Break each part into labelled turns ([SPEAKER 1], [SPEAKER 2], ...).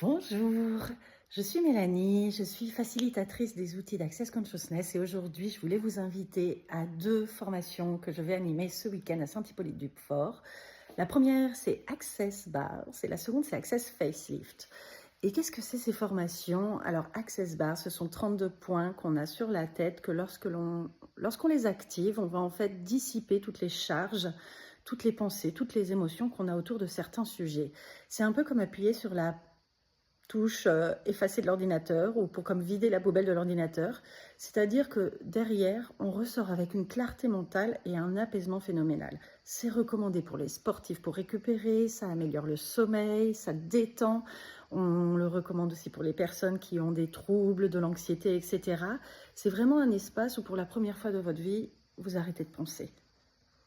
[SPEAKER 1] Bonjour, je suis Mélanie, je suis facilitatrice des outils d'Access Consciousness et aujourd'hui je voulais vous inviter à deux formations que je vais animer ce week-end à Saint-Hippolyte-du-Fort. La première c'est Access Bars et la seconde c'est Access Facelift. Et qu'est-ce que c'est ces formations? Alors Access Bars, ce sont 32 points qu'on a sur la tête que lorsqu'on les active, on va en fait dissiper toutes les charges, toutes les pensées, toutes les émotions qu'on a autour de certains sujets. C'est un peu comme appuyer sur la touche effacer de l'ordinateur ou pour comme vider la poubelle de l'ordinateur. C'est-à-dire que derrière, on ressort avec une clarté mentale et un apaisement phénoménal. C'est recommandé pour les sportifs pour récupérer, ça améliore le sommeil, ça détend. On le recommande aussi pour les personnes qui ont des troubles, de l'anxiété, etc. C'est vraiment un espace où pour la première fois de votre vie, vous arrêtez de penser.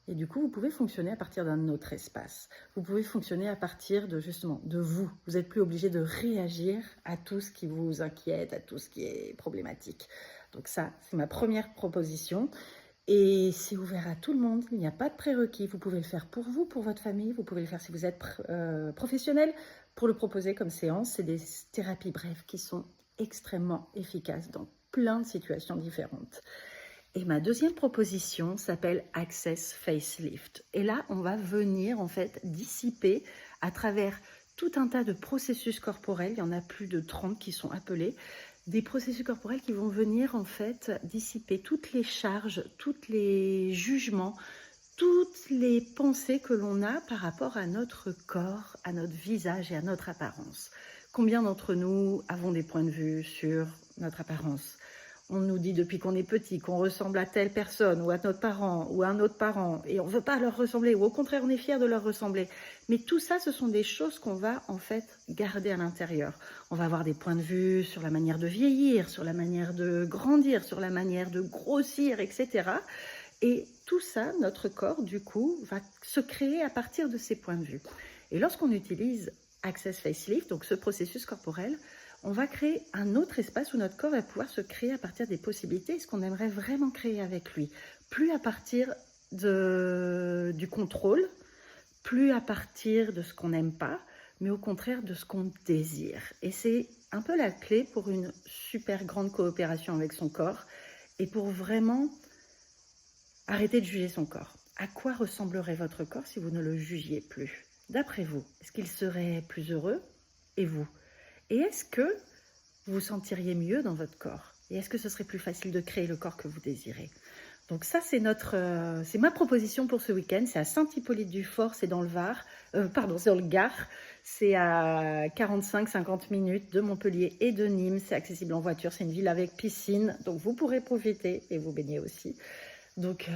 [SPEAKER 1] Et du coup, vous pouvez fonctionner à partir d'un autre espace. Vous pouvez fonctionner à partir de justement de vous. Vous n'êtes plus obligé de réagir à tout ce qui vous inquiète, à tout ce qui est problématique. Donc ça, c'est ma première proposition. Et c'est ouvert à tout le monde. Il n'y a pas de prérequis. Vous pouvez le faire pour vous, pour votre famille. Vous pouvez le faire si vous êtes professionnel. Pour le proposer comme séance, c'est des thérapies brèves qui sont extrêmement efficaces dans plein de situations différentes. Et ma deuxième proposition s'appelle Access Facelift. Et là, on va venir en fait dissiper à travers tout un tas de processus corporels, il y en a plus de 30 qui sont appelés, des processus corporels qui vont venir en fait dissiper toutes les charges, tous les jugements, toutes les pensées que l'on a par rapport à notre corps, à notre visage et à notre apparence. Combien d'entre nous avons des points de vue sur notre apparence ? On nous dit depuis qu'on est petit qu'on ressemble à telle personne ou à notre parent ou à un autre parent et on ne veut pas leur ressembler ou au contraire on est fier de leur ressembler. Mais tout ça, ce sont des choses qu'on va en fait garder à l'intérieur. On va avoir des points de vue sur la manière de vieillir, sur la manière de grandir, sur la manière de grossir, etc. Et tout ça, notre corps, du coup, va se créer à partir de ces points de vue. Et lorsqu'on utilise Access Facelift, donc ce processus corporel, on va créer un autre espace où notre corps va pouvoir se créer à partir des possibilités, ce qu'on aimerait vraiment créer avec lui. Plus à partir du contrôle, plus à partir de ce qu'on n'aime pas, mais au contraire de ce qu'on désire. Et c'est un peu la clé pour une super grande coopération avec son corps et pour vraiment arrêter de juger son corps. À quoi ressemblerait votre corps si vous ne le jugiez plus? D'après vous, est-ce qu'il serait plus heureux? Et vous? Et est-ce que vous vous sentiriez mieux dans votre corps? Et est-ce que ce serait plus facile de créer le corps que vous désirez? Donc ça, c'est ma proposition pour ce week-end. C'est à Saint-Hippolyte-du-Fort, c'est dans le Var, c'est dans le Gard. C'est à 45-50 minutes de Montpellier et de Nîmes. C'est accessible en voiture. C'est une ville avec piscine, donc vous pourrez profiter et vous baigner aussi. Donc,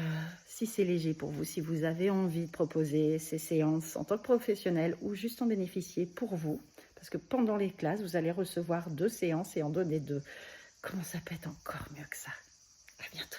[SPEAKER 1] si c'est léger pour vous, si vous avez envie de proposer ces séances en tant que professionnel ou juste en bénéficier pour vous, parce que pendant les classes, vous allez recevoir 2 séances et en donner 2. Comment ça peut être encore mieux que ça? À bientôt.